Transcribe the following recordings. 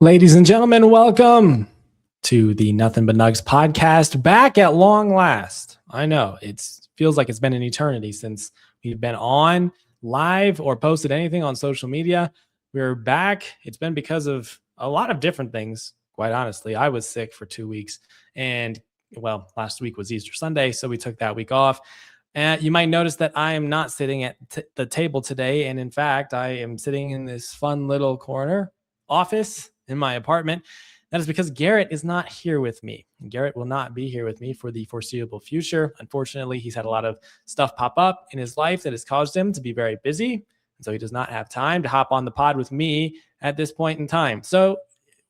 Ladies and gentlemen, welcome to the Nothing But Nugs podcast, back at long last. I know it feels like it's been an eternity since we've been on live or posted anything on social media. We're back. It's been because of a lot of different things, quite honestly. I was sick for 2 weeks, and last week was Easter Sunday, so we took that week off. You might notice that I am not sitting at the table today, and in fact, I am sitting in this fun little corner office in my apartment. That is because Garrett is not here with me. Garrett will not be here with me for the foreseeable future. Unfortunately, he's had a lot of stuff pop up in his life that has caused him to be very busy. And so he does not have time to hop on the pod with me at this point in time. So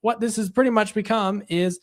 what this has pretty much become is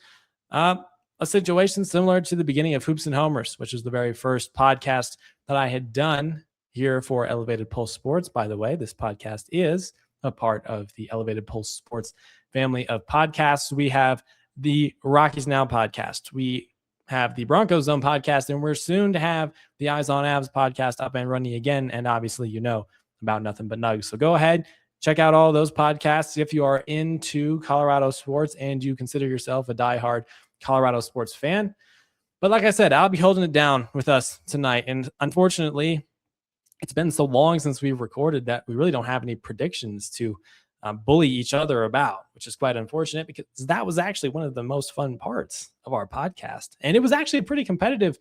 a situation similar to the beginning of Hoops and Homers, which is the very first podcast that I had done here for Elevated Pulse Sports. By the way, this podcast is a part of the Elevated Pulse Sports family of podcasts. We have the Rockies Now podcast. We have the Broncos Zone podcast, and we're soon to have the Eyes on Avs podcast up and running again. And obviously, you know about Nothing But Nugs. So go ahead, check out all those podcasts if you are into Colorado sports and you consider yourself a diehard Colorado sports fan. But like I said, I'll be holding it down with us tonight. And unfortunately, it's been so long since we've recorded that we really don't have any predictions to bully each other about, which is quite unfortunate because that was actually one of the most fun parts of our podcast. And it was actually a pretty competitive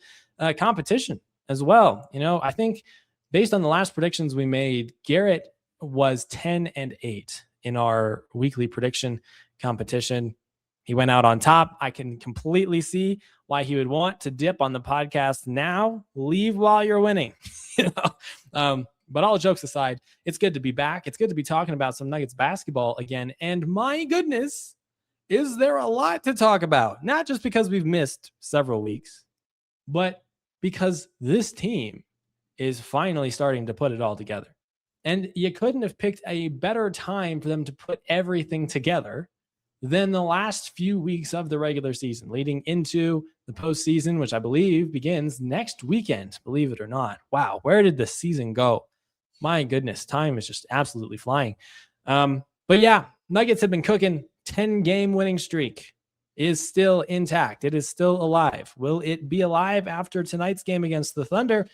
competition as well. You know, I think based on the last predictions we made, Garrett was 10-8 in our weekly prediction competition. He went out on top. I can completely see why he would want to dip on the podcast now. Leave while you're winning. But all jokes aside, it's good to be back. It's good to be talking about some Nuggets basketball again. And my goodness, is there a lot to talk about? Not just because we've missed several weeks, but because this team is finally starting to put it all together. And you couldn't have picked a better time for them to put everything together than the last few weeks of the regular season, leading into the postseason, which I believe begins next weekend, believe it or not. Wow, where did the season go? My goodness, time is just absolutely flying. But yeah, Nuggets have been cooking. 10-game winning streak is still intact. It is still alive. Will it be alive after tonight's game against the Thunder?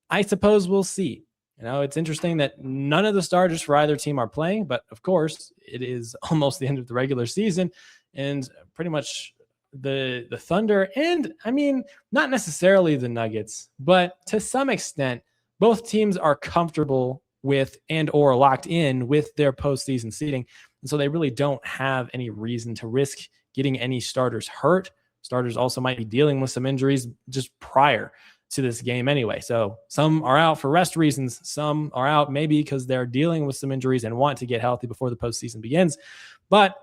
I suppose we'll see. You know, it's interesting that none of the starters for either team are playing, but of course, it is almost the end of the regular season, and pretty much the Thunder, and I mean, not necessarily the Nuggets, but to some extent, both teams are comfortable with and or locked in with their postseason seeding, and so they really don't have any reason to risk getting any starters hurt. Starters also might be dealing with some injuries just prior to this game anyway. So some are out for rest reasons. Some are out maybe because they're dealing with some injuries and want to get healthy before the postseason begins. But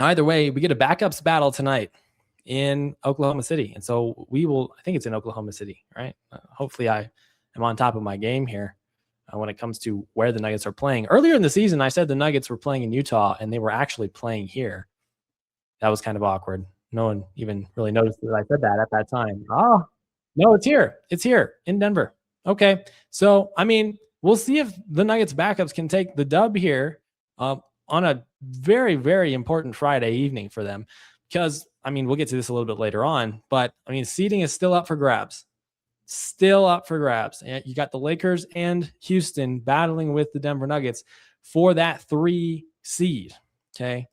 either way, we get a backups battle tonight in Oklahoma City. And so I think it's in Oklahoma City, right? Hopefully I am on top of my game here when it comes to where the Nuggets are playing. Earlier in the season, I said the Nuggets were playing in Utah and they were actually playing here. That was kind of awkward. No one even really noticed that I said that at that time. Oh, no, it's here. It's here in Denver. Okay. So, I mean, we'll see if the Nuggets backups can take the dub here on a very, very important Friday evening for them. Because, I mean, we'll get to this a little bit later on. But, I mean, seeding is still up for grabs. Still up for grabs. And you got the Lakers and Houston battling with the Denver Nuggets for that 3 seed. Okay.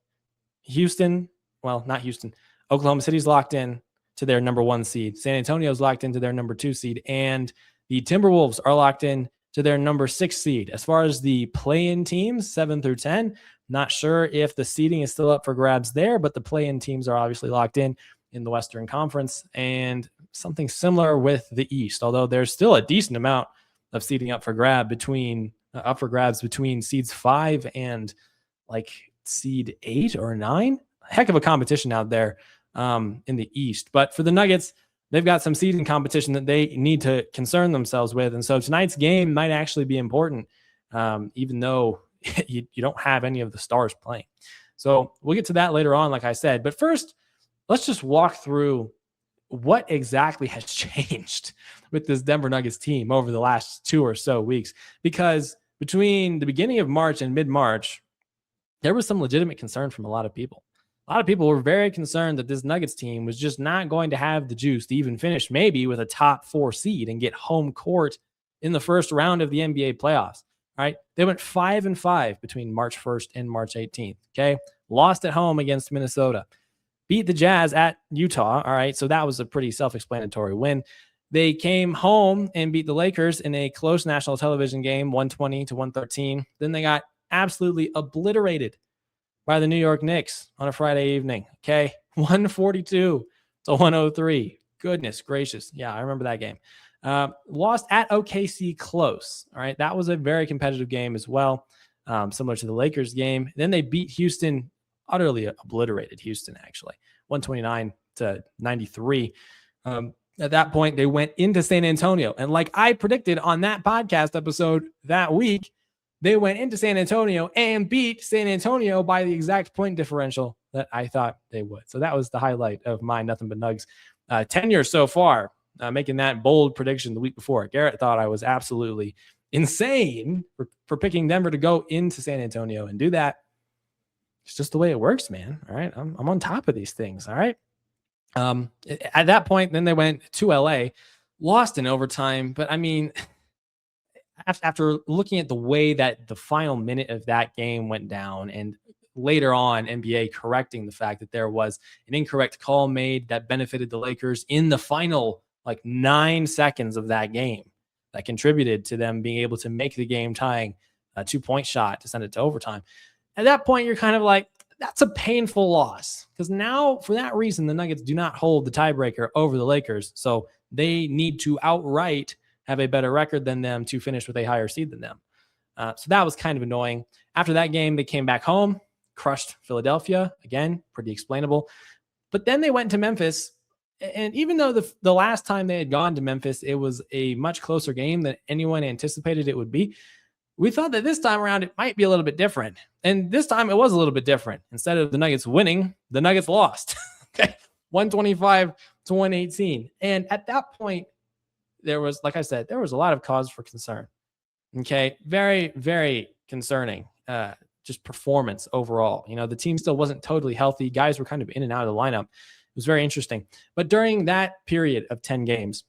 Oklahoma City's locked in to their number 1 seed. San Antonio's locked into their number 2 seed, and the Timberwolves are locked in to their number 6 seed. As far as the play-in teams, 7 through 10, not sure if the seeding is still up for grabs there, but the play-in teams are obviously locked in the Western Conference, and something similar with the East, although there's still a decent amount of seeding up for grabs between seeds 5 and like seed 8 or 9. Heck of a competition out there in the East. But for the Nuggets, they've got some seeding competition that they need to concern themselves with. And so tonight's game might actually be important, even though you don't have any of the stars playing. So we'll get to that later on, like I said. But first, let's just walk through what exactly has changed with this Denver Nuggets team over the last 2 or so weeks. Because between the beginning of March and mid-March, there was some legitimate concern from a lot of people. a lot of people were very concerned that this Nuggets team was just not going to have the juice to even finish maybe with a top 4 seed and get home court in the first round of the NBA playoffs. Right? They went 5-5 between March 1st and March 18th. Okay. Lost at home against Minnesota, beat the Jazz at Utah. All right. So that was a pretty self-explanatory win. They came home and beat the Lakers in a close national television game, 120-113. Then they got absolutely obliterated by the New York Knicks on a Friday evening. Okay. 142-103. Goodness gracious. Yeah, I remember that game. Lost at OKC close. All right. That was a very competitive game as well, similar to the Lakers game. Then they beat Houston, utterly obliterated Houston, actually, 129-93. At that point, they went into San Antonio. And like I predicted on that podcast episode that week, they went into San Antonio and beat San Antonio by the exact point differential that I thought they would. So that was the highlight of my Nothing But Nugs tenure so far. Making that bold prediction the week before. Garrett thought I was absolutely insane for picking Denver to go into San Antonio and do that. It's just the way it works, man. All right. I'm on top of these things. All right. At that point, then they went to LA, lost in overtime. But I mean, after looking at the way that the final minute of that game went down, and later on NBA correcting the fact that there was an incorrect call made that benefited the Lakers in the final 9 seconds of that game, that contributed to them being able to make the game tying a 2-point shot to send it to overtime. At that point, you're kind of like, that's a painful loss, because now for that reason, the Nuggets do not hold the tiebreaker over the Lakers. So they need to outright have a better record than them to finish with a higher seed than them. So that was kind of annoying. After that game, they came back home, crushed Philadelphia. Again, pretty explainable. But then they went to Memphis. And even though the last time they had gone to Memphis, it was a much closer game than anyone anticipated it would be, we thought that this time around it might be a little bit different. And this time it was a little bit different. Instead of the Nuggets winning, the Nuggets lost. Okay, 125-118. And at that point, there was, like I said, there was a lot of cause for concern. Okay, very, very concerning. Just performance overall. The team still wasn't totally healthy. Guys were kind of in and out of the lineup. It was very interesting. But during that period of 10 games,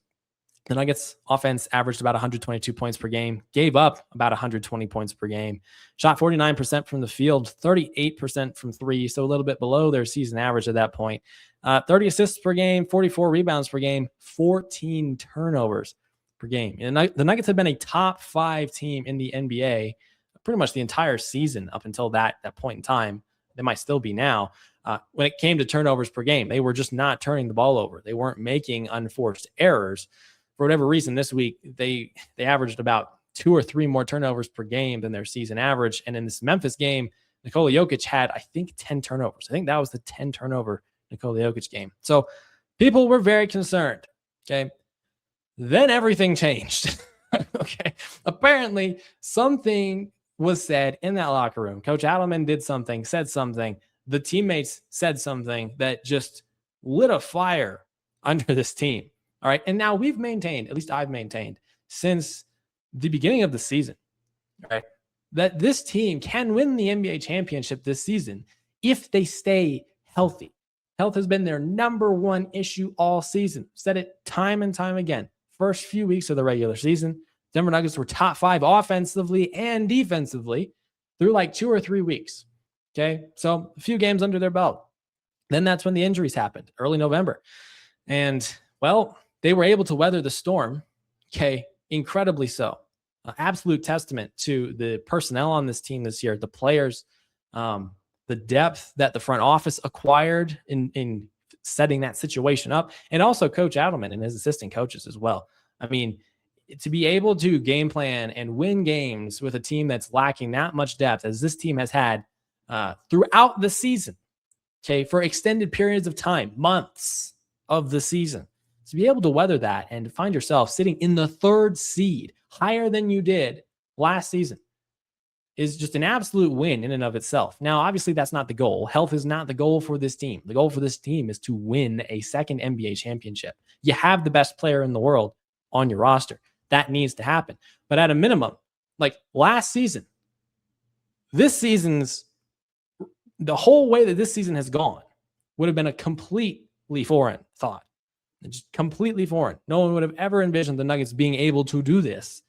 the Nuggets offense averaged about 122 points per game, gave up about 120 points per game, shot 49% from the field, 38% from three, so a little bit below their season average at that point. 30 assists per game, 44 rebounds per game, 14 turnovers per game. And the Nuggets have been a top 5 team in the NBA pretty much the entire season up until that point in time. They might still be now. When it came to turnovers per game, they were just not turning the ball over. They weren't making unforced errors. For whatever reason, this week, they averaged about 2 or 3 more turnovers per game than their season average. And in this Memphis game, Nikola Jokic had, I think, 10 turnovers. I think that was the 10 turnover Nikola Jokic game. So people were very concerned. Okay. Then everything changed. Okay. Apparently, something was said in that locker room. Coach Adelman did something, said something. The teammates said something that just lit a fire under this team. All right. And now we've maintained, at least I've maintained, since the beginning of the season, right, that this team can win the NBA championship this season if they stay healthy. Health has been their number one issue all season. Said it time and time again. First few weeks of the regular season, Denver Nuggets were top 5 offensively and defensively through 2 or 3 weeks. Okay. So a few games under their belt. Then that's when the injuries happened, early November. And well, they were able to weather the storm. Okay. Incredibly so. Absolute testament to the personnel on this team this year, the players, the depth that the front office acquired in setting that situation up, and also Coach Adelman and his assistant coaches as well. I mean, to be able to game plan and win games with a team that's lacking that much depth as this team has had throughout the season, okay, for extended periods of time, months of the season, to be able to weather that and find yourself sitting in the 3rd seed, higher than you did last season, is just an absolute win in and of itself. Now, obviously, that's not the goal. Health is not the goal for this team. The goal for this team is to win a second NBA championship. You have the best player in the world on your roster. That needs to happen. But at a minimum, like last season, the whole way that this season has gone, would have been a completely foreign thought. Just completely foreign. No one would have ever envisioned the Nuggets being able to do this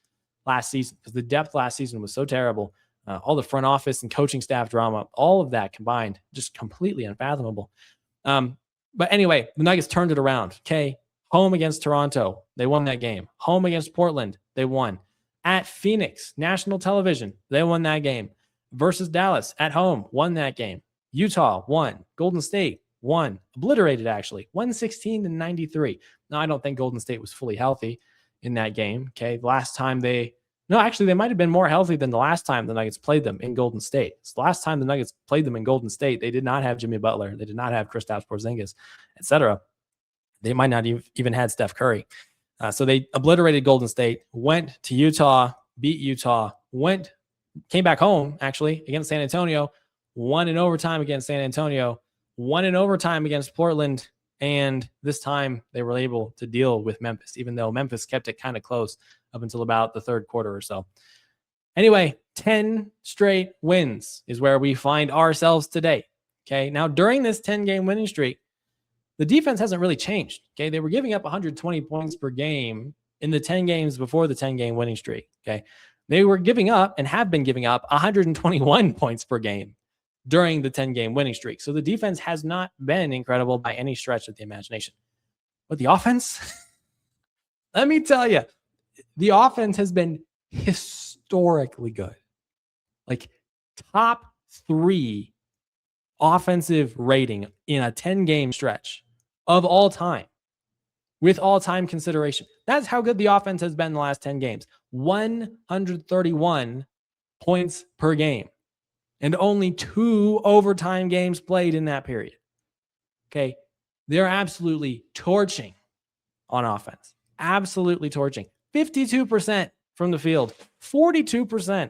last season because the depth last season was so terrible. All the front office and coaching staff drama, all of that combined, just completely unfathomable. But anyway, the Nuggets turned it around. Okay. Home against Toronto, they won that game. Home against Portland, they won. At Phoenix, national television, they won that game. Versus Dallas, at home, won that game. Utah, won. Golden State, won. Obliterated, actually. 116-93. Now, I don't think Golden State was fully healthy in that game. Okay. Last time they might have been more healthy than the last time the Nuggets played them in Golden State. So the last time the Nuggets played them in Golden State, they did not have Jimmy Butler. They did not have Kristaps Porzingis, etc. They might not even had Steph Curry. So they obliterated Golden State, went to Utah, beat Utah, came back home, actually, against San Antonio, won in overtime against San Antonio, won in overtime against Portland, and this time they were able to deal with Memphis, even though Memphis kept it kind of close up until about the third quarter or so. Anyway, 10 straight wins is where we find ourselves today. Okay, now during this 10-game winning streak, the defense hasn't really changed. Okay, they were giving up 120 points per game in the 10 games before the 10-game winning streak. Okay, they were giving up and have been giving up 121 points per game during the 10-game winning streak. So the defense has not been incredible by any stretch of the imagination. But the offense, let me tell you, the offense has been historically good. Like top 3 offensive rating in a 10-game stretch of all time, with all-time consideration. That's how good the offense has been in the last 10 games. 131 points per game. And only 2 overtime games played in that period. Okay. They're absolutely torching on offense. Absolutely torching. 52% from the field. 42%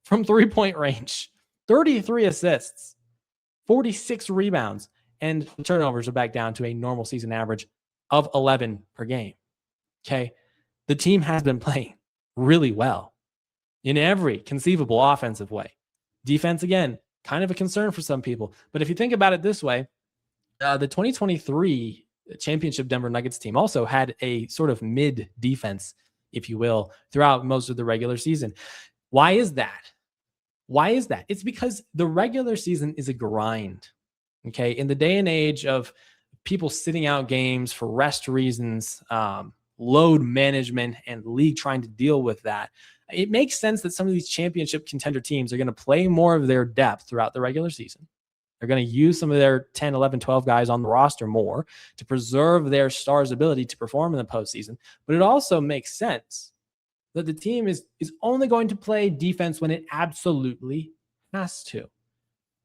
from three-point range. 33 assists. 46 rebounds. And the turnovers are back down to a normal season average of 11 per game. Okay. The team has been playing really well in every conceivable offensive way. Defense, again, kind of a concern for some people. But if you think about it this way, the 2023 championship Denver Nuggets team also had a sort of mid defense, if you will, throughout most of the regular season. Why is that? It's because the regular season is a grind. Okay. In the day and age of people sitting out games for rest reasons, load management, and the league trying to deal with that, it makes sense that some of these championship contender teams are going to play more of their depth throughout the regular season. They're going to use some of their 10, 11, 12 guys on the roster more to preserve their stars' ability to perform in the postseason. But it also makes sense that the team is only going to play defense when it absolutely has to.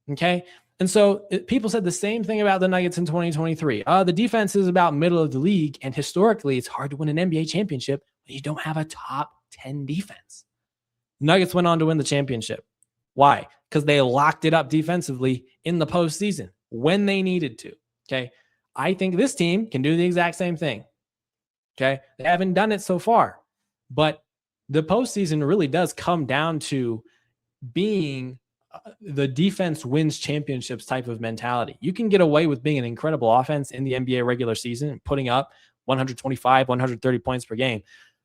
Okay? And so people said the same thing about the Nuggets in 2023. The defense is about middle of the league, and historically, it's hard to win an NBA championship when you don't have a top 10 defense. The Nuggets went on to win the championship. Why? Because they locked it up defensively in the postseason when they needed to. Okay? I think this team can do the exact same thing. Okay? They haven't done it so far, but the postseason really does come down to being the defense wins championships type of mentality. You can get away with being an incredible offense in the NBA regular season, putting up 125, 130 points per game.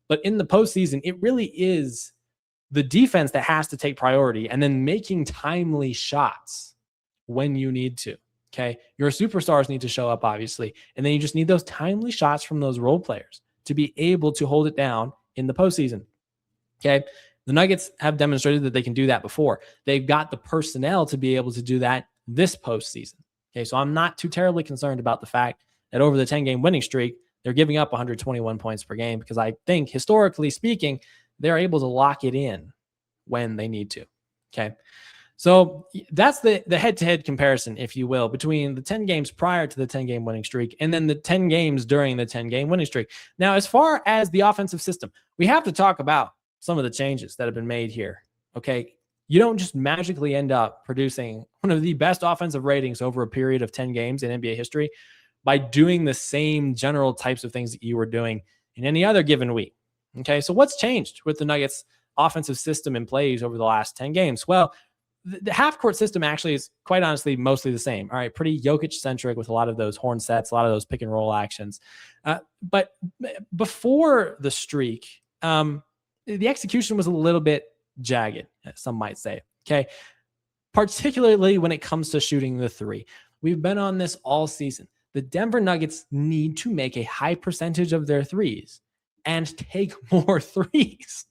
But in the postseason, it really is the defense that has to take priority and then making timely shots when you need to. Okay. Your superstars need to show up, obviously. And then you just need those timely shots from those role players to be able to hold it down in the postseason. Okay. The Nuggets have demonstrated that they can do that before. They've got the personnel to be able to do that this postseason. Okay. So I'm not too terribly concerned about the fact that over the 10-game winning streak, they're giving up 121 points per game, because I think, historically speaking, they're able to lock it in when they need to. Okay. So that's the head-to-head comparison, if you will, between the 10 games prior to the 10-game winning streak and then the 10 games during the 10-game winning streak. Now, as far as the offensive system, we have to talk about some of the changes that have been made here. Okay. You don't just magically end up producing one of the best offensive ratings over a period of 10 games in NBA history by doing the same general types of things that you were doing in any other given week. Okay. So what's changed with the Nuggets offensive system and plays over the last 10 games? Well, the half court system actually is quite honestly mostly the same. All right, pretty Jokic centric with a lot of those horn sets, a lot of those pick and roll actions. But before the streak, the execution was a little bit jagged, some might say. Okay, particularly when it comes to shooting the three. We've been on this all season. The Denver Nuggets need to make a high percentage of their threes and take more threes.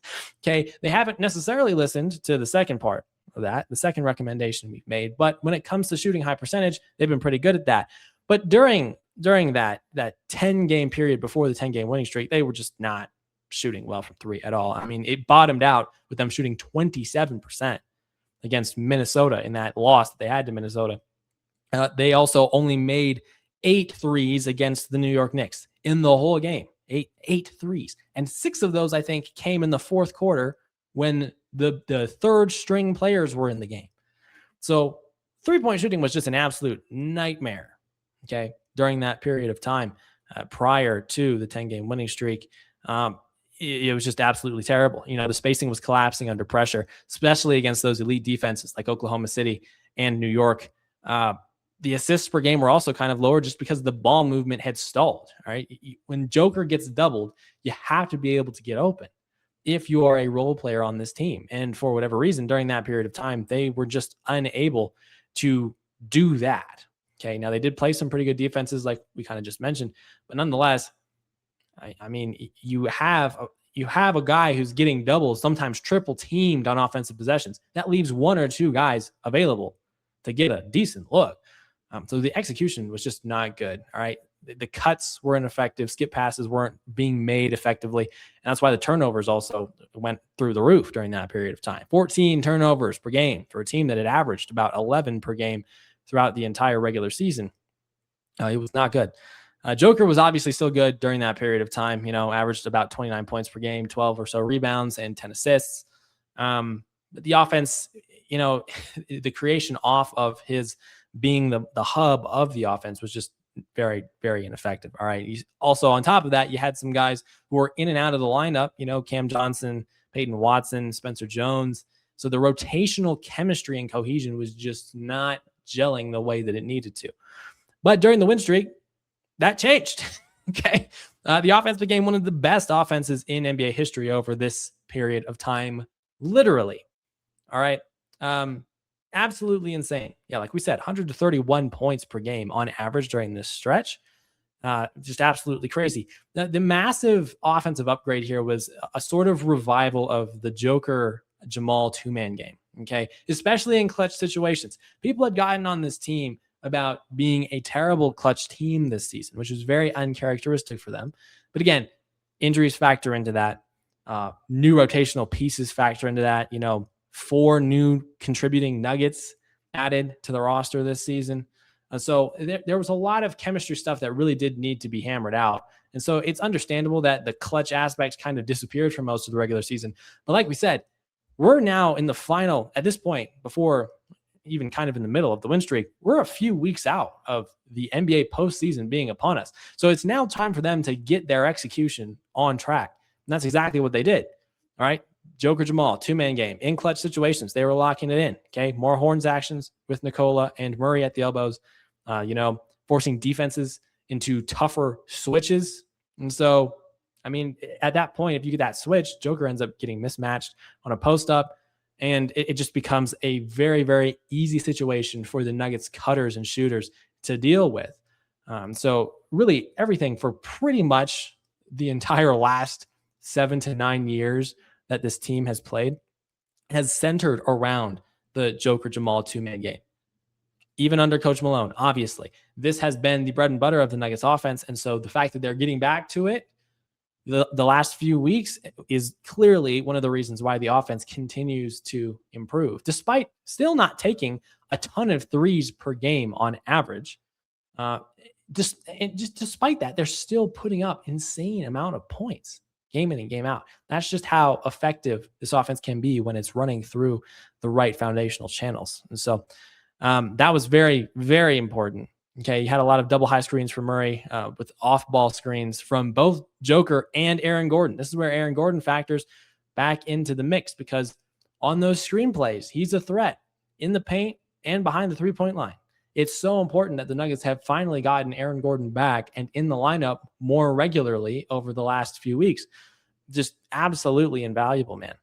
Okay, they haven't necessarily listened to the second part of that, the second recommendation we've made. But when it comes to shooting high percentage, they've been pretty good at that. But during that 10-game period before the 10-game winning streak, they were just not shooting well from three at all. I mean, it bottomed out with them shooting 27% against Minnesota in that loss that they had to Minnesota. They also only made 8 threes against the New York Knicks in the whole game. Eight threes. And 6 of those, I think, came in the fourth quarter when the third string players were in the game. So 3-point shooting was just an absolute nightmare, okay, during that period of time prior to the 10-game winning streak. It was just absolutely terrible. You know, the spacing was collapsing under pressure, especially against those elite defenses like Oklahoma City and New York. The assists per game were also kind of lower just because the ball movement had stalled. All right. When Joker gets doubled, you have to be able to get open if you are a role player on this team. And for whatever reason, during that period of time, they were just unable to do that. Okay. Now they did play some pretty good defenses, like we kind of just mentioned, but nonetheless, I mean, you have a guy who's getting doubles, sometimes triple teamed on offensive possessions. That leaves 1 or 2 guys available to get a decent look. So the execution was just not good. All right. The cuts were ineffective. Skip passes weren't being made effectively. And that's why the turnovers also went through the roof during that period of time. 14 turnovers per game for a team that had averaged about 11 per game throughout the entire regular season. It was not good. Joker was obviously still good during that period of time, averaged about 29 points per game, 12 or so rebounds and 10 assists. But the offense, the creation off of his being the hub of the offense was just very, very ineffective. All right. Also, on top of that, you had some guys who were in and out of the lineup, Cam Johnson, Peyton Watson, Spencer Jones. So the rotational chemistry and cohesion was just not gelling the way that it needed to. But during the win streak, that changed. Okay. The offense became one of the best offenses in NBA history over this period of time. Literally. All right. Absolutely insane. Yeah, like we said, 131 points per game on average during this stretch. Just absolutely crazy. The massive offensive upgrade here was a sort of revival of the Joker Jamal two-man game. Okay, especially in clutch situations. People had gotten on this team about being a terrible clutch team this season, which is very uncharacteristic for them. But again, injuries factor into that. New rotational pieces factor into that. 4 new contributing Nuggets added to the roster this season. So there was a lot of chemistry stuff that really did need to be hammered out. And so it's understandable that the clutch aspect kind of disappeared for most of the regular season. But like we said, we're now in the final, at this point, before even kind of in the middle of the win streak, we're a few weeks out of the NBA postseason being upon us. So it's now time for them to get their execution on track. And that's exactly what they did. All right. Joker Jamal, two-man game, in clutch situations. They were locking it in. Okay. More horns actions with Nikola and Murray at the elbows, forcing defenses into tougher switches. And so, I mean, at that point, if you get that switch, Joker ends up getting mismatched on a post up, and it just becomes a very, very easy situation for the Nuggets cutters and shooters to deal with. So really everything for pretty much the entire last 7 to 9 years that this team has played has centered around the Joker Jamal two-man game. Even under Coach Malone, obviously, this has been the bread and butter of the Nuggets offense. And so the fact that they're getting back to it the last few weeks is clearly one of the reasons why the offense continues to improve, despite still not taking a ton of threes per game on average. Just despite that, they're still putting up insane amount of points game in and game out. That's just how effective this offense can be when it's running through the right foundational channels. And so that was very, very important. Okay, you had a lot of double high screens for Murray with off-ball screens from both Joker and Aaron Gordon. This is where Aaron Gordon factors back into the mix, because on those screen plays, he's a threat. in the paint and behind the three-point line. It's so important that the Nuggets have finally gotten Aaron Gordon back and in the lineup more regularly over the last few weeks. Just absolutely invaluable, man.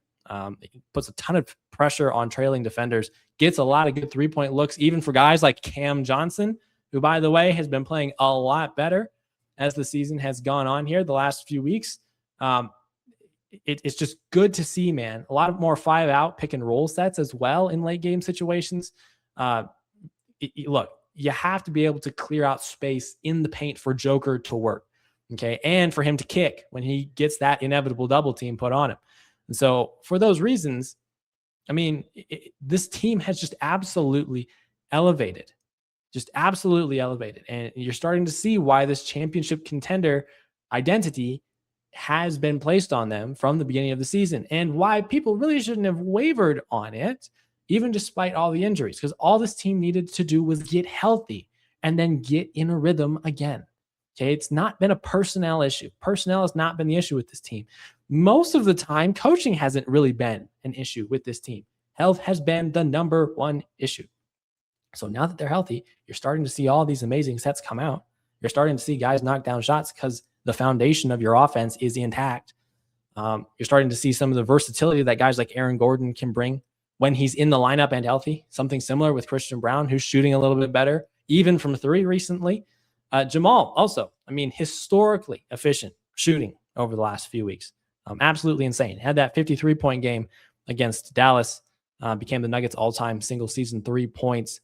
It puts a ton of pressure on trailing defenders, gets a lot of good three-point looks, even for guys like Cam Johnson, who, by the way, has been playing a lot better as the season has gone on here the last few weeks. It's just good to see, man. A lot more 5-out pick and roll sets as well in late game situations. Look, you have to be able to clear out space in the paint for Joker to work, okay, and for him to kick when he gets that inevitable double team put on him. And so for those reasons, I mean, this team has just absolutely elevated. And you're starting to see why this championship contender identity has been placed on them from the beginning of the season, and why people really shouldn't have wavered on it, even despite all the injuries, because all this team needed to do was get healthy and then get in a rhythm again. Okay, it's not been a personnel issue. Personnel has not been the issue with this team. Most of the time, coaching hasn't really been an issue with this team. Health has been the number one issue. So now that they're healthy, you're starting to see all these amazing sets come out. You're starting to see guys knock down shots because the foundation of your offense is intact. You're starting to see some of the versatility that guys like Aaron Gordon can bring when he's in the lineup and healthy. Something similar with Christian Brown, who's shooting a little bit better, even from three recently. Jamal also, I mean, historically efficient shooting over the last few weeks. Absolutely insane. Had that 53-point game against Dallas, became the Nuggets all-time single season three-point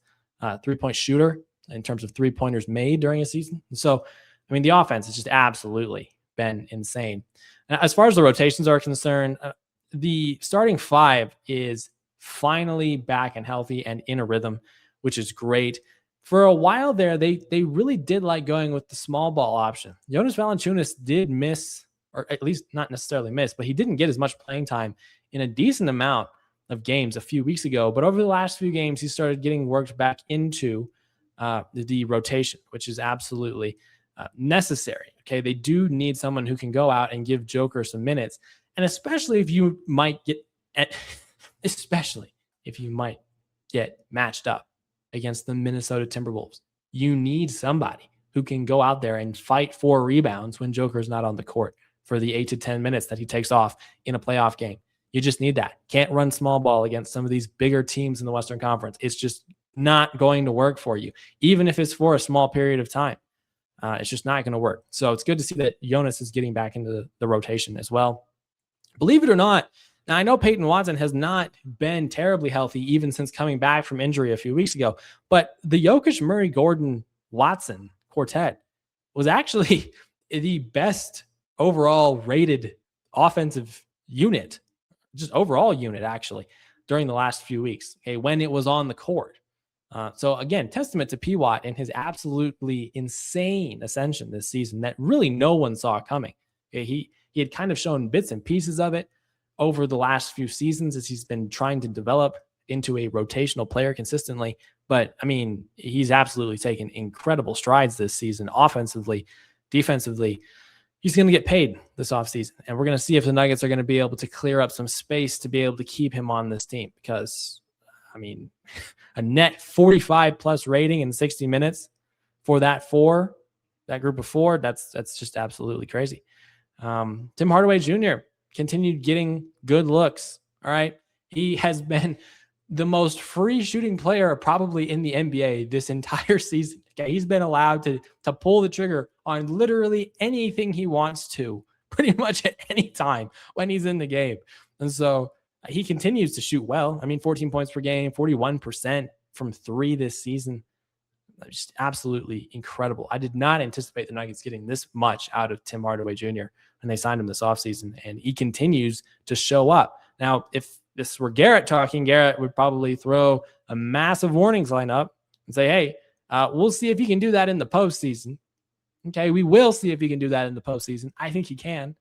shooter in terms of three-pointers made during a season. And so, I mean, the offense has just absolutely been insane. As far as the rotations are concerned, the starting five is finally back and healthy and in a rhythm, which is great. For a while there, they really did like going with the small ball option. Jonas Valanciunas did miss, or at least not necessarily miss, but he didn't get as much playing time in a decent amount of games a few weeks ago. But over the last few games, he started getting worked back into the rotation, which is absolutely necessary. Okay, they do need someone who can go out and give Joker some minutes, and especially if you might get matched up against the Minnesota Timberwolves. You need somebody who can go out there and fight for rebounds when Joker's not on the court for the 8 to 10 minutes that he takes off in a playoff game. You just need that. Can't run small ball against some of these bigger teams in the Western Conference. It's just not going to work for you, even if it's for a small period of time. It's just not going to work. So it's good to see that Jonas is getting back into the rotation as well. Believe it or not, now I know Peyton Watson has not been terribly healthy even since coming back from injury a few weeks ago, but the Jokic, Murray, Gordon, Watson quartet was actually the best overall rated offensive unit, just overall unit actually, during the last few weeks, okay, when it was on the court. So again, testament to P-Watt and his absolutely insane ascension this season that really no one saw coming. Okay, he had kind of shown bits and pieces of it over the last few seasons as he's been trying to develop into a rotational player consistently. But I mean, he's absolutely taken incredible strides this season, offensively, defensively. He's going to get paid this offseason, and we're going to see if the Nuggets are going to be able to clear up some space to be able to keep him on this team, because I mean, a net 45 plus rating in 60 minutes for that group of four, that's just absolutely crazy. Tim Hardaway Jr. continued getting good looks. All right. He has been the most free shooting player probably in the NBA this entire season. Okay. He's been allowed to pull the trigger on literally anything he wants to, pretty much at any time when he's in the game. And so he continues to shoot well. I mean, 14 points per game, 41% from three this season. Just absolutely incredible. I did not anticipate the Nuggets getting this much out of Tim Hardaway Jr. when they signed him this offseason, and he continues to show up. Now, if this were Garrett talking, Garrett would probably throw a massive warning sign up and say, hey, we'll see if he can do that in the postseason. Okay, we will see if he can do that in the postseason. I think he can.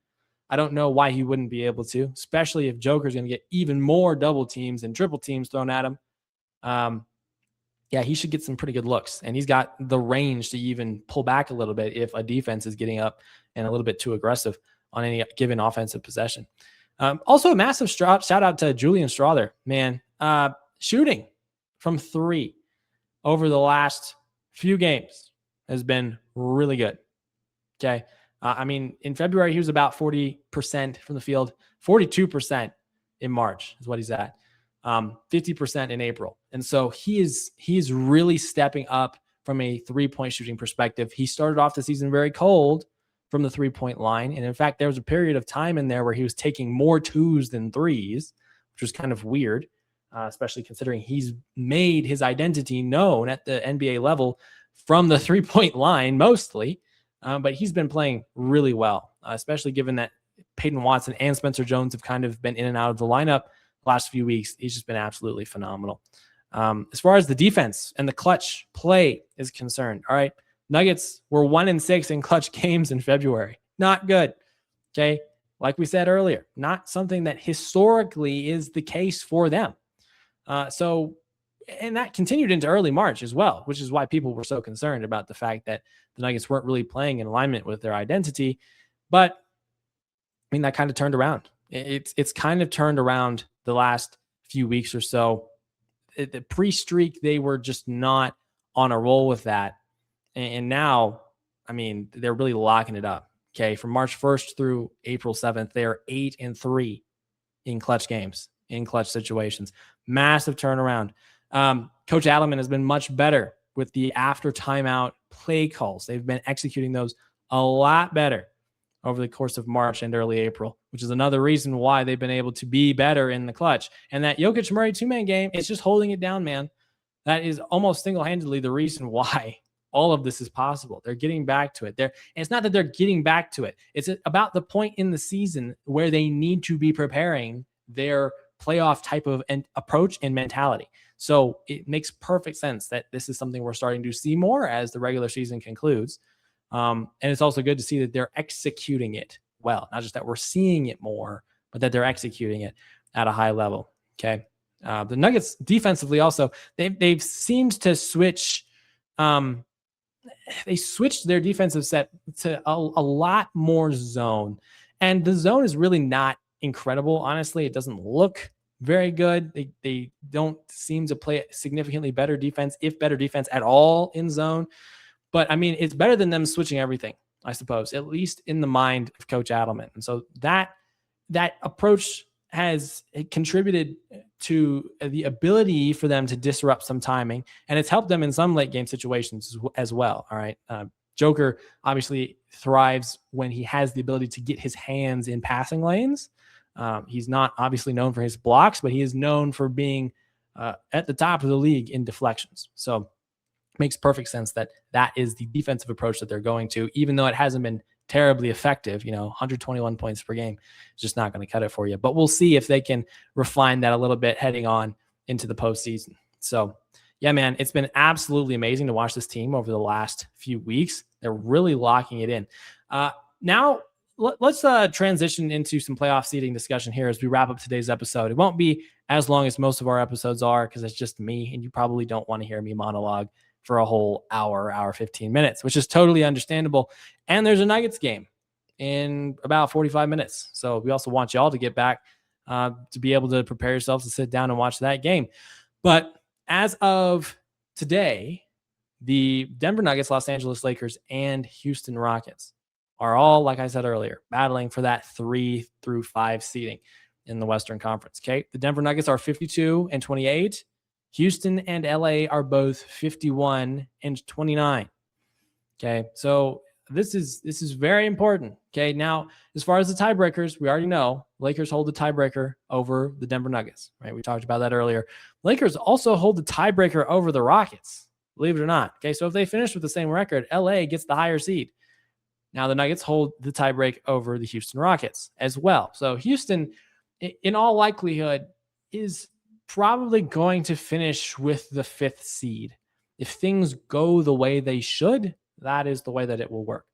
I don't know why he wouldn't be able to, especially if Joker's going to get even more double teams and triple teams thrown at him. Yeah, he should get some pretty good looks, and he's got the range to even pull back a little bit if a defense is getting up and a little bit too aggressive on any given offensive possession. Also, a massive shout out to Julian Strawther, man. Shooting from 3 over the last few games has been really good. Okay. I mean, in February, he was about 40% from the field, 42% in March is what he's at, 50% in April. And so he is really stepping up from a 3-point shooting perspective. He started off the season very cold from the 3-point line. And in fact, there was a period of time in there where he was taking more 2s than 3s, which was kind of weird, especially considering he's made his identity known at the NBA level from the 3-point line mostly. But he's been playing really well, especially given that Peyton Watson and Spencer Jones have kind of been in and out of the lineup the last few weeks. He's just been absolutely phenomenal. As far as the defense and the clutch play is concerned, all right, Nuggets were 1-6 in clutch games in February. Not good. Okay. Like we said earlier, not something that historically is the case for them. And that continued into early March as well, which is why people were so concerned about the fact that the Nuggets weren't really playing in alignment with their identity. But I mean, that kind of turned around. It's kind of turned around the last few weeks or so. The pre-streak, they were just not on a roll with that. And now, I mean, they're really locking it up. Okay. From March 1st through April 7th, they are 8-3 in clutch games, in clutch situations. Massive turnaround. Coach Adelman has been much better with the after timeout play calls. They've been executing those a lot better over the course of March and early April, which is another reason why they've been able to be better in the clutch. And that Jokic Murray 2-man game, it's just holding it down, man. That is almost single-handedly the reason why all of this is possible. They're getting back to it. And it's not that they're getting back to it. It's about the point in the season where they need to be preparing their playoff type of approach and mentality. So it makes perfect sense that this is something we're starting to see more as the regular season concludes. And it's also good to see that they're executing it well, not just that we're seeing it more, but that they're executing it at a high level. Okay. The Nuggets defensively also, they've seemed to switch. They switched their defensive set to a lot more zone, and the zone is really not incredible. Honestly, it doesn't look very good. They don't seem to play significantly better defense, if better defense at all in zone. But I mean, it's better than them switching everything, I suppose, at least in the mind of Coach Adelman. And so that approach has contributed to the ability for them to disrupt some timing, and it's helped them in some late game situations as well. All right. Joker obviously thrives when he has the ability to get his hands in passing lanes. He's not obviously known for his blocks, but he is known for being at the top of the league in deflections. So it makes perfect sense that is the defensive approach that they're going to, even though it hasn't been terribly effective. 121 points per game is just not going to cut it for you. But we'll see if they can refine that a little bit heading on into the postseason. So, yeah, man, it's been absolutely amazing to watch this team over the last few weeks. They're really locking it in. Now, let's transition into some playoff seeding discussion here as we wrap up today's episode. It won't be as long as most of our episodes are because it's just me, and you probably don't want to hear me monologue for a whole hour 15 minutes, which is totally understandable. And there's a Nuggets game in about 45 minutes. So we also want y'all to get back to be able to prepare yourselves to sit down and watch that game. But as of today, the Denver Nuggets, Los Angeles Lakers, and Houston Rockets are all, like I said earlier, battling for that 3 through 5 seeding in the Western Conference. Okay. The Denver Nuggets are 52-28. Houston and LA are both 51-29. Okay. So this is very important. Okay. Now, as far as the tiebreakers, we already know Lakers hold the tiebreaker over the Denver Nuggets, right? We talked about that earlier. Lakers also hold the tiebreaker over the Rockets, believe it or not. Okay. So if they finish with the same record, LA gets the higher seed. Now the Nuggets hold the tiebreak over the Houston Rockets as well. So Houston, in all likelihood, is probably going to finish with the 5th seed. If things go the way they should, that is the way that it will work.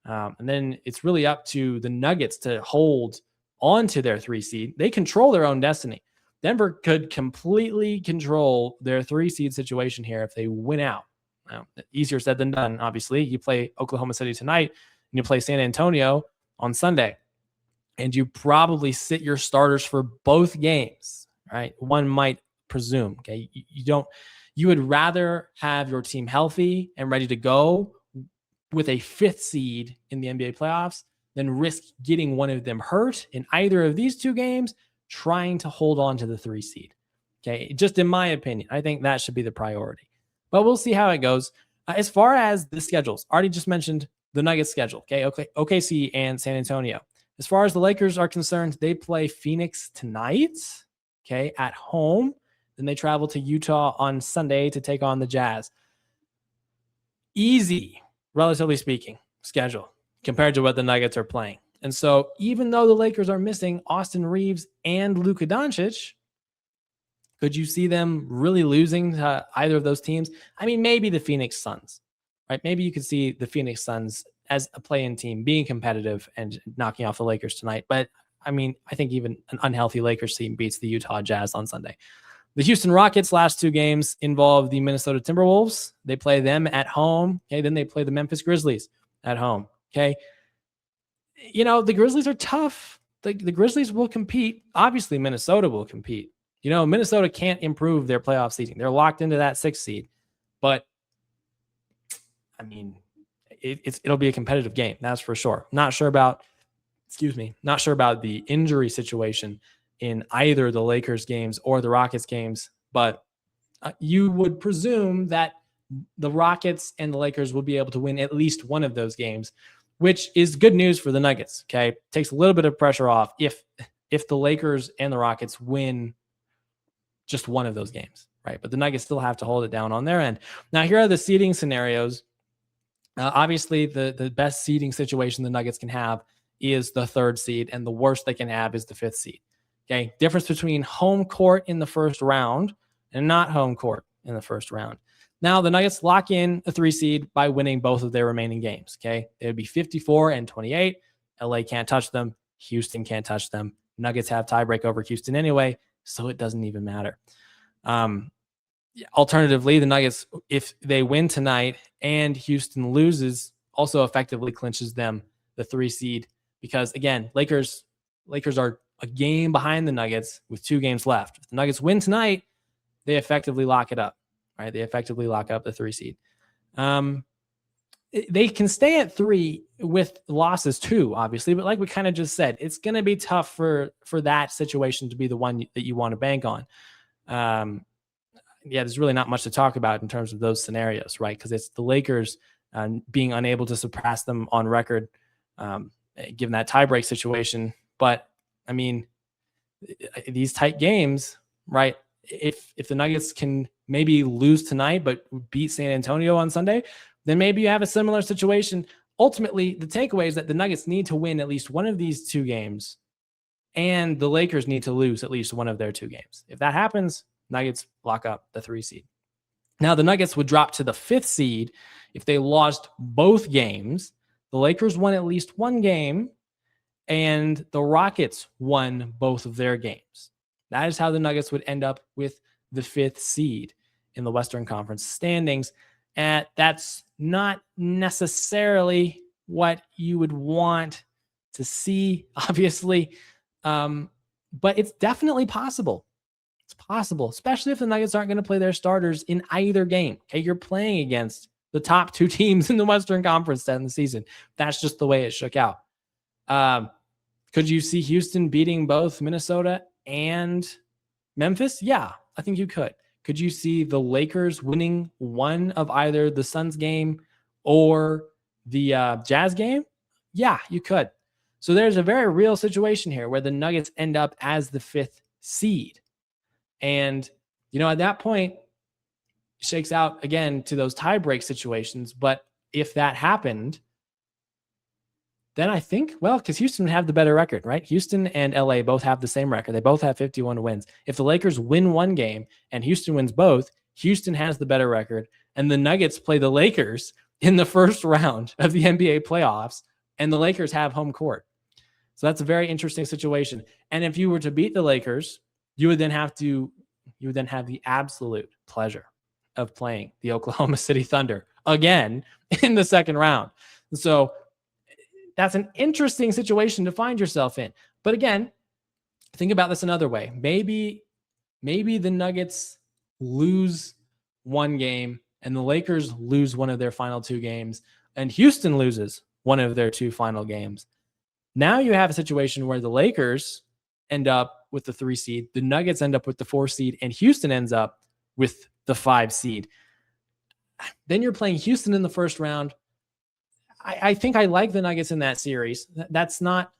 And then it's really up to the Nuggets to hold on to their 3 seed. They control their own destiny. Denver could completely control their 3 seed situation here if they win out. Now, easier said than done, obviously. You play Oklahoma City tonight, and you play San Antonio on Sunday. And you probably sit your starters for both games, right? One might presume. Okay. You would rather have your team healthy and ready to go with a 5th seed in the NBA playoffs than risk getting one of them hurt in either of these 2 games, trying to hold on to the 3 seed. Okay. Just in my opinion, I think that should be the priority, but we'll see how it goes. As far as the schedules, already just mentioned the Nuggets schedule. Okay. OKC and San Antonio. As far as the Lakers are concerned, they play Phoenix tonight. Okay. At home. Then they travel to Utah on Sunday to take on the Jazz. Easy, relatively speaking, schedule compared to what the Nuggets are playing. And so even though the Lakers are missing Austin Reeves and Luka Doncic, could you see them really losing to either of those teams? I mean, maybe the Phoenix Suns, right? Maybe you could see the Phoenix Suns as a play-in team being competitive and knocking off the Lakers tonight. But I mean, I think even an unhealthy Lakers team beats the Utah Jazz on Sunday. The Houston Rockets' last 2 games involve the Minnesota Timberwolves. They play them at home. Okay, then they play the Memphis Grizzlies at home. Okay, the Grizzlies are tough. The Grizzlies will compete. Obviously, Minnesota will compete. Minnesota can't improve their playoff seeding. They're locked into that 6th seed. But I mean, it'll be a competitive game. That's for sure. Not sure about the injury situation in either the Lakers games or the Rockets games, but you would presume that the Rockets and the Lakers will be able to win at least one of those games, which is good news for the Nuggets. Okay. Takes a little bit of pressure off if the Lakers and the Rockets win just one of those games, right? But the Nuggets still have to hold it down on their end. Now, here are the seeding scenarios. Obviously, the best seeding situation the Nuggets can have is the 3rd seed, and the worst they can have is the 5th seed. Okay, difference between home court in the first round and not home court in the first round. Now, the Nuggets lock in a 3 seed by winning both of their remaining games. Okay, they would be 54-28. LA can't touch them. Houston can't touch them. Nuggets have tiebreak over Houston anyway, so it doesn't even matter. Alternatively, the Nuggets, if they win tonight and Houston loses, also effectively clinches them the 3 seed because, again, Lakers are a game behind the Nuggets with 2 games left. If the Nuggets win tonight, they effectively lock it up, right? They effectively lock up the 3 seed. They can stay at 3 with losses too, obviously, but like we kind of just said, it's going to be tough for that situation to be the one that you want to bank on. There's really not much to talk about in terms of those scenarios, right? Because it's the Lakers being unable to surpass them on record, given that tiebreak situation. But I mean, these tight games, right? If the Nuggets can maybe lose tonight but beat San Antonio on Sunday, then maybe you have a similar situation. Ultimately, the takeaway is that the Nuggets need to win at least one of these 2 games, and the Lakers need to lose at least one of their 2 games. If that happens, Nuggets lock up the 3 seed. Now, the Nuggets would drop to the 5th seed if they lost both games. The Lakers won at least 1 game, and the Rockets won both of their games. That is how the Nuggets would end up with the 5th seed in the Western Conference standings. And that's not necessarily what you would want to see, obviously, but it's definitely possible. It's possible, especially if the Nuggets aren't going to play their starters in either game. Okay, you're playing against the top 2 teams in the Western Conference to end the season. That's just the way it shook out. Could you see Houston beating both Minnesota and Memphis? Yeah, I think you could. Could you see the Lakers winning one of either the Suns game or the Jazz game? Yeah, you could. So there's a very real situation here where the Nuggets end up as the 5th seed. And, at that point, it shakes out again to those tiebreak situations. But if that happened, then I think, because Houston would have the better record, right? Houston and LA both have the same record. They both have 51 wins. If the Lakers win 1 game and Houston wins both, Houston has the better record. And the Nuggets play the Lakers in the first round of the NBA playoffs, and the Lakers have home court. So that's a very interesting situation. And if you were to beat the Lakers, you would then have the absolute pleasure of playing the Oklahoma City Thunder again in the second round. So that's an interesting situation to find yourself in. But again, think about this another way. Maybe maybe the Nuggets lose one game and the Lakers lose one of their final two games and Houston loses one of their two final games. Now you have a situation where the Lakers end up with the 3 seed, the Nuggets end up with the 4 seed, and Houston ends up with the 5 seed. Then you're playing Houston in the first round. I think I like the Nuggets in that series. That's not,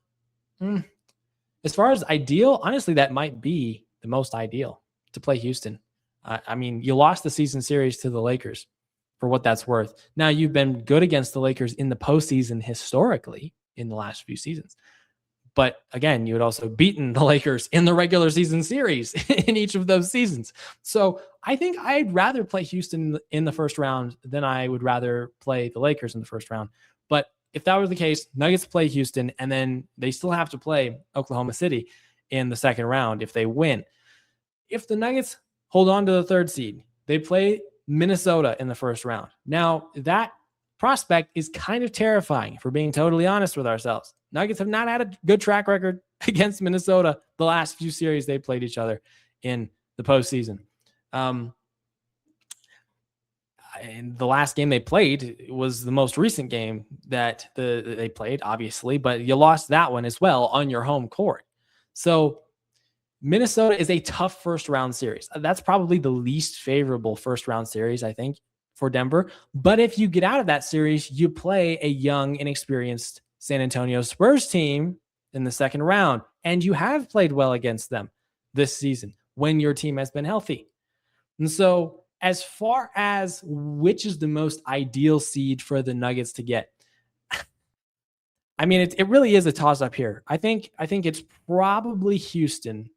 as far as ideal, honestly, that might be the most ideal to play Houston. I mean, you lost the season series to the Lakers for what that's worth. Now, you've been good against the Lakers in the postseason historically in the last few seasons. But again, you had also beaten the Lakers in the regular season series in each of those seasons. So I think I'd rather play Houston in the first round than I would rather play the Lakers in the first round. But if that was the case, Nuggets play Houston, and then they still have to play Oklahoma City in the second round if they win. If the Nuggets hold on to the 3rd seed, they play Minnesota in the first round. Now, that prospect is kind of terrifying, if we're being totally honest with ourselves. Nuggets have not had a good track record against Minnesota the last few series they played each other in the postseason. And the last game they played was the most recent game that they played, obviously, but you lost that one as well on your home court. So Minnesota is a tough first round series. That's probably the least favorable first round series, I think, for Denver. But if you get out of that series, you play a young, inexperienced San Antonio Spurs team in the second round, and you have played well against them this season when your team has been healthy. And so as far as which is the most ideal seed for the Nuggets to get, I mean, it really is a toss-up here. I think it's probably Houston.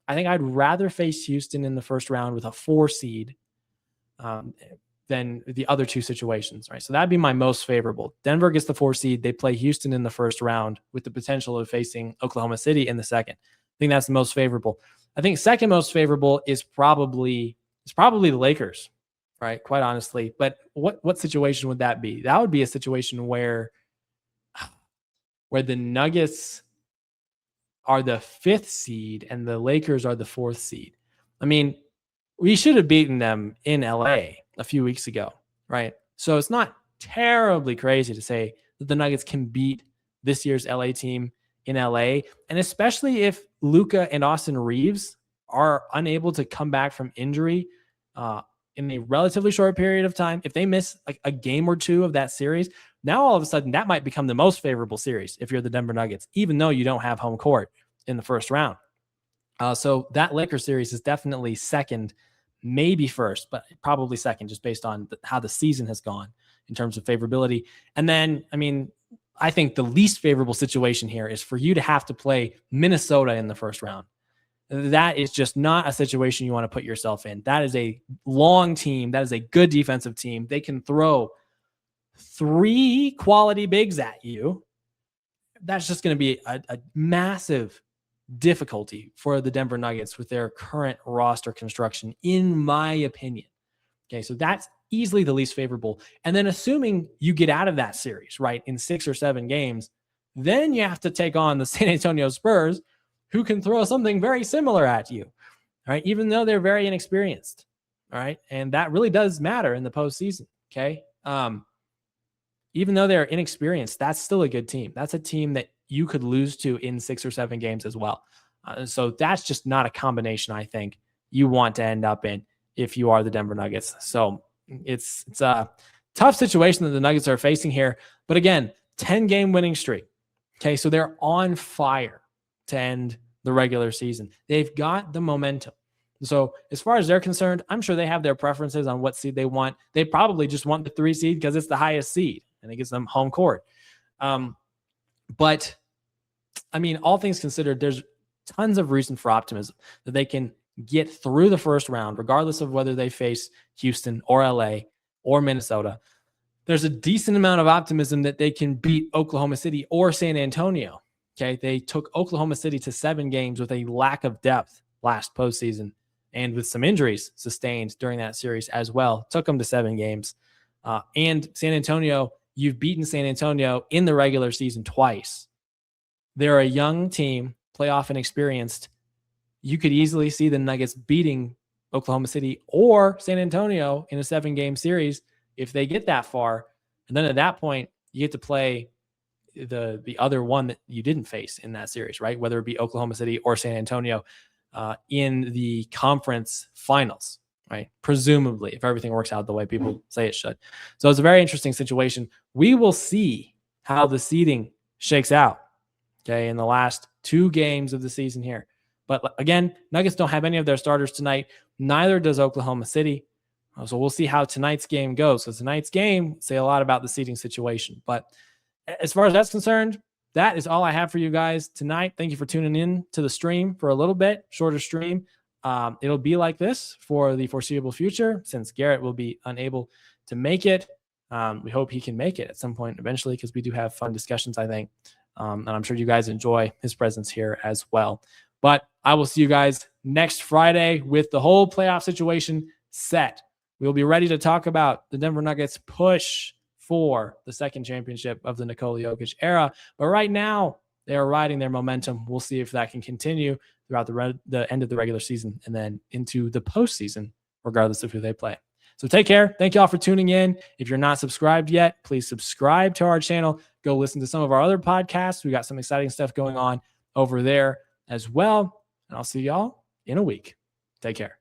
I think I'd rather face Houston in the first round with a 4 seed than the other two situations, right? So that'd be my most favorable. Denver gets the 4 seed. They play Houston in the first round with the potential of facing Oklahoma City in the second. I think that's the most favorable. I think second most favorable is probably the Lakers, right? Quite honestly. But what situation would that be? That would be a situation where the Nuggets are the 5th seed and the Lakers are the 4th seed. I mean, we should have beaten them in LA a few weeks ago, right? So it's not terribly crazy to say that the Nuggets can beat this year's LA team in LA. And especially if Luka and Austin Reeves are unable to come back from injury in a relatively short period of time, if they miss like a game or two of that series, now all of a sudden that might become the most favorable series if you're the Denver Nuggets, even though you don't have home court in the first round. So that Lakers series is definitely second, maybe first, but probably second, just based on how the season has gone in terms of favorability. And then, I mean, I think the least favorable situation here is for you to have to play Minnesota in the first round. That is just not a situation you want to put yourself in. That is a long team. That is a good defensive team. They can throw 3 quality bigs at you. That's just going to be a massive difficulty for the Denver Nuggets with their current roster construction, in my opinion. Okay, so that's easily the least favorable. And then assuming you get out of that series, right, in 6 or 7 games, then you have to take on the San Antonio Spurs, who can throw something very similar at you, right, even though they're very inexperienced, all right? And that really does matter in the postseason, okay? Even though they're inexperienced, that's still a good team. That's a team that you could lose to in 6 or 7 games as well. So that's just not a combination I think you want to end up in if you are the Denver Nuggets. So it's a tough situation that the Nuggets are facing here. But again, 10-game winning streak. Okay, so they're on fire to end the regular season. They've got the momentum. So as far as they're concerned, I'm sure they have their preferences on what seed they want. They probably just want the 3 seed because it's the highest seed and it gives them home court. But I mean, all things considered, there's tons of reason for optimism that they can get through the first round, regardless of whether they face Houston or LA or Minnesota. There's a decent amount of optimism that they can beat Oklahoma City or San Antonio. Okay. They took Oklahoma City to 7 games with a lack of depth last postseason and with some injuries sustained during that series as well. Took them to 7 games. And San Antonio, you've beaten San Antonio in the regular season twice. They're a young team, playoff inexperienced. you could easily see the Nuggets beating Oklahoma City or San Antonio in a 7-game series if they get that far. And then at that point, you get to play the other one that you didn't face in that series, right? Whether it be Oklahoma City or San Antonio in the conference finals, right? Presumably, if everything works out the way people say it should. So it's a very interesting situation. We will see how the seeding shakes out, okay, in the last 2 games of the season here. But again, Nuggets don't have any of their starters tonight. Neither does Oklahoma City. So we'll see how tonight's game goes. So tonight's game say a lot about the seeding situation. But as far as that's concerned, that is all I have for you guys tonight. Thank you for tuning in to the stream for a little bit, shorter stream. It'll be like this for the foreseeable future since Garrett will be unable to make it. We hope he can make it at some point eventually because we do have fun discussions, I think. And I'm sure you guys enjoy his presence here as well. But I will see you guys next Friday with the whole playoff situation set. We'll be ready to talk about the Denver Nuggets push for the second championship of the Nikola Jokic era. But right now, they are riding their momentum. We'll see if that can continue throughout the end of the regular season and then into the postseason, regardless of who they play. So take care. Thank you all for tuning in. If you're not subscribed yet, please subscribe to our channel. Go listen to some of our other podcasts. We got some exciting stuff going on over there as well. And I'll see y'all in a week. Take care.